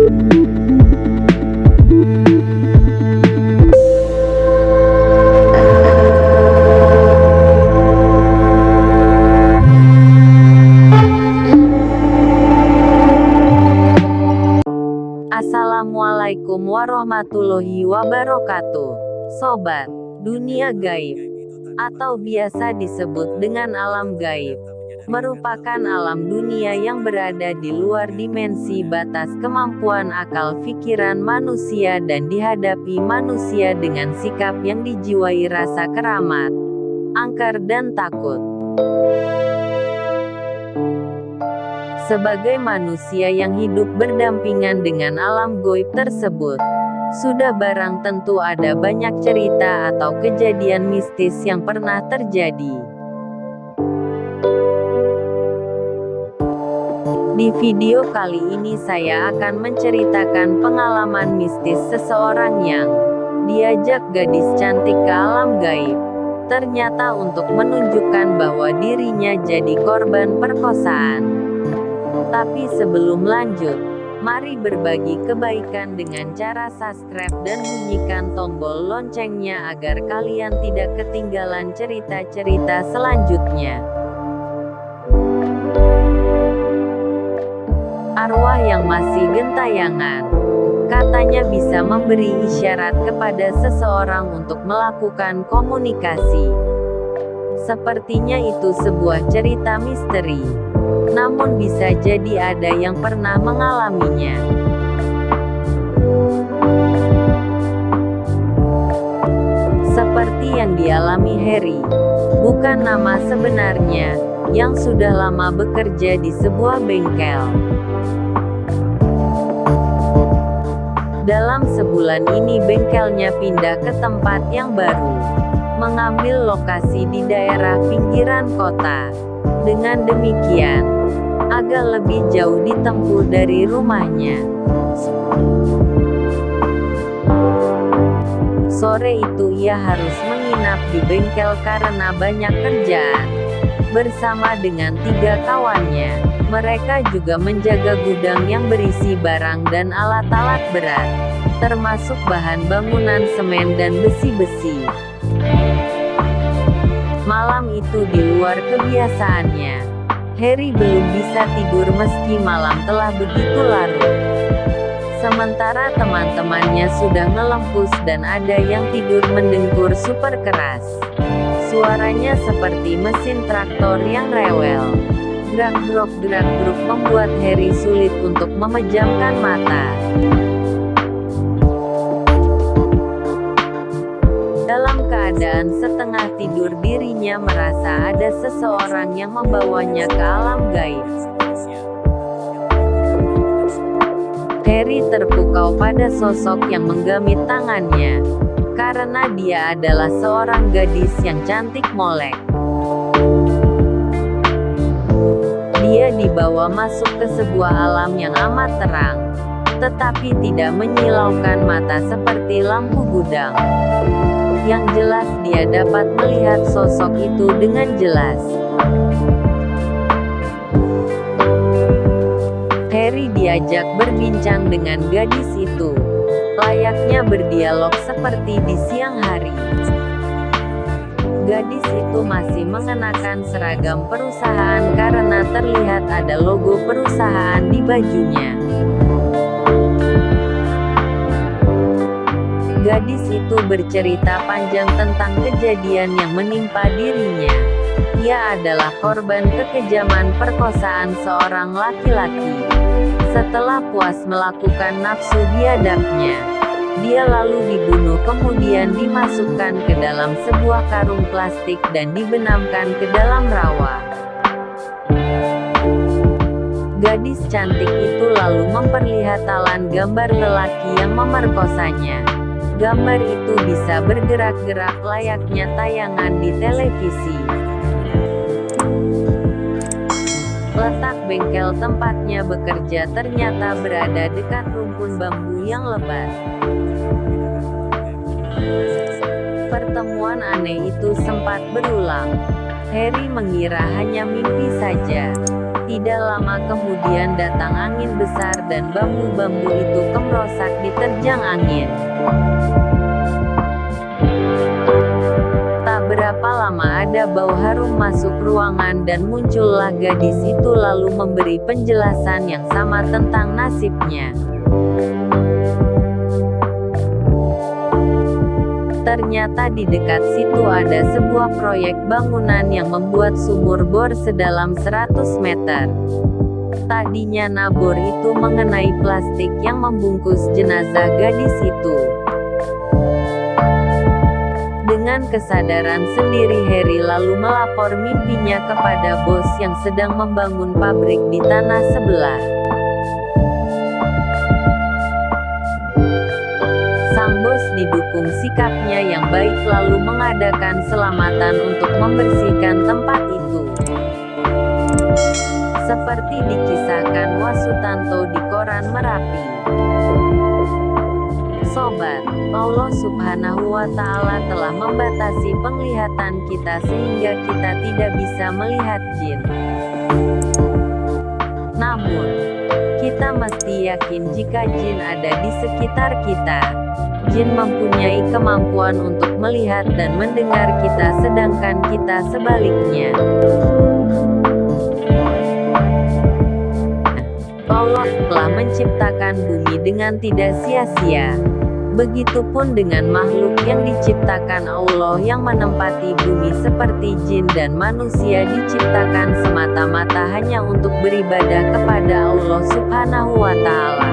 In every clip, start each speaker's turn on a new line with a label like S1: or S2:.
S1: Assalamualaikum warahmatullahi wabarakatuh. Sobat, dunia gaib, atau biasa disebut dengan alam gaib, merupakan alam dunia yang berada di luar dimensi batas kemampuan akal pikiran manusia dan dihadapi manusia dengan sikap yang dijiwai rasa keramat, angker dan takut. Sebagai manusia yang hidup berdampingan dengan alam gaib tersebut, sudah barang tentu ada banyak cerita atau kejadian mistis yang pernah terjadi. Di video kali ini saya akan menceritakan pengalaman mistis seseorang yang diajak gadis cantik ke alam gaib, ternyata untuk menunjukkan bahwa dirinya jadi korban perkosaan. Tapi sebelum lanjut, mari berbagi kebaikan dengan cara subscribe dan bunyikan tombol loncengnya agar kalian tidak ketinggalan cerita-cerita selanjutnya. Arwah yang masih gentayangan, katanya bisa memberi isyarat kepada seseorang untuk melakukan komunikasi. Sepertinya itu sebuah cerita misteri. Namun bisa jadi ada yang pernah mengalaminya. Seperti yang dialami Harry, bukan nama sebenarnya, yang sudah lama bekerja di sebuah bengkel. Dalam sebulan ini bengkelnya pindah ke tempat yang baru, mengambil lokasi di daerah pinggiran kota. Dengan demikian, agak lebih jauh ditempuh dari rumahnya. Sore itu ia harus menginap di bengkel karena banyak kerjaan. Bersama dengan 3 kawannya, mereka juga menjaga gudang yang berisi barang dan alat-alat berat, termasuk bahan bangunan semen dan besi-besi. Malam itu di luar kebiasaannya, Harry belum bisa tidur meski malam telah begitu larut. Sementara teman-temannya sudah ngelempus dan ada yang tidur mendengkur super keras. Suaranya seperti mesin traktor yang rewel. Grak-grok membuat Harry sulit untuk memejamkan mata. Dalam keadaan setengah tidur dirinya merasa ada seseorang yang membawanya ke alam gaib. Harry terpukau pada sosok yang menggamit tangannya, karena dia adalah seorang gadis yang cantik molek. Dia dibawa masuk ke sebuah alam yang amat terang, tetapi tidak menyilaukan mata seperti lampu gudang. Yang jelas dia dapat melihat sosok itu dengan jelas. Harry diajak berbincang dengan gadis itu, layaknya berdialog seperti di siang hari. Gadis itu masih mengenakan seragam perusahaan karena terlihat ada logo perusahaan di bajunya. Gadis itu bercerita panjang tentang kejadian yang menimpa dirinya. Ia adalah korban kekejaman perkosaan seorang laki-laki. Setelah puas melakukan nafsu biadabnya, dia lalu dibunuh kemudian dimasukkan ke dalam sebuah karung plastik dan dibenamkan ke dalam rawa. Gadis cantik itu lalu memperlihatkan gambar lelaki yang memerkosanya. Gambar itu bisa bergerak-gerak layaknya tayangan di televisi. Letak bengkel tempatnya bekerja ternyata berada dekat rumpun bambu yang lebat. Pertemuan aneh itu sempat berulang. Harry mengira hanya mimpi saja. Tidak lama kemudian datang angin besar dan bambu-bambu itu kemerosak diterjang angin. Tak berapa lama ada bau harum masuk ruangan dan muncullah gadis itu lalu memberi penjelasan yang sama tentang nasibnya. Ternyata di dekat situ ada sebuah proyek bangunan yang membuat sumur bor sedalam 100 meter. Tadinya nabor itu mengenai plastik yang membungkus jenazah gadis itu. Dengan kesadaran sendiri Harry lalu melapor mimpinya kepada bos yang sedang membangun pabrik di tanah sebelah. Sang bos didukung sikapnya yang baik lalu mengadakan selamatan untuk membersihkan tempat itu. Seperti dikisahkan Wasutanto di koran Merapi. Sobat, Allah Subhanahu wa Ta'ala telah membatasi penglihatan kita sehingga kita tidak bisa melihat jin. Namun, kita mesti yakin jika jin ada di sekitar kita. Jin mempunyai kemampuan untuk melihat dan mendengar kita sedangkan kita sebaliknya. Allah telah menciptakan bumi dengan tidak sia-sia. Begitupun dengan makhluk yang diciptakan Allah yang menempati bumi seperti jin dan manusia diciptakan semata-mata hanya untuk beribadah kepada Allah Subhanahu wa Ta'ala.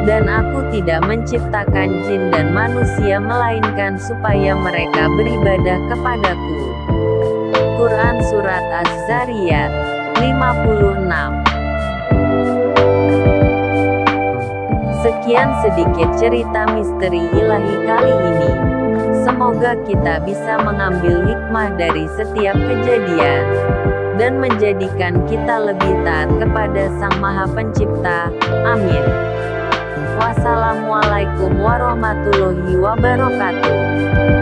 S1: Dan aku tidak menciptakan jin dan manusia melainkan supaya mereka beribadah kepadaku. Quran Surat Az-Zariyat 56. Sekian sedikit cerita misteri ilahi kali ini. Semoga kita bisa mengambil hikmah dari setiap kejadian dan menjadikan kita lebih taat kepada Sang Maha Pencipta. Amin. Wassalamualaikum warahmatullahi wabarakatuh.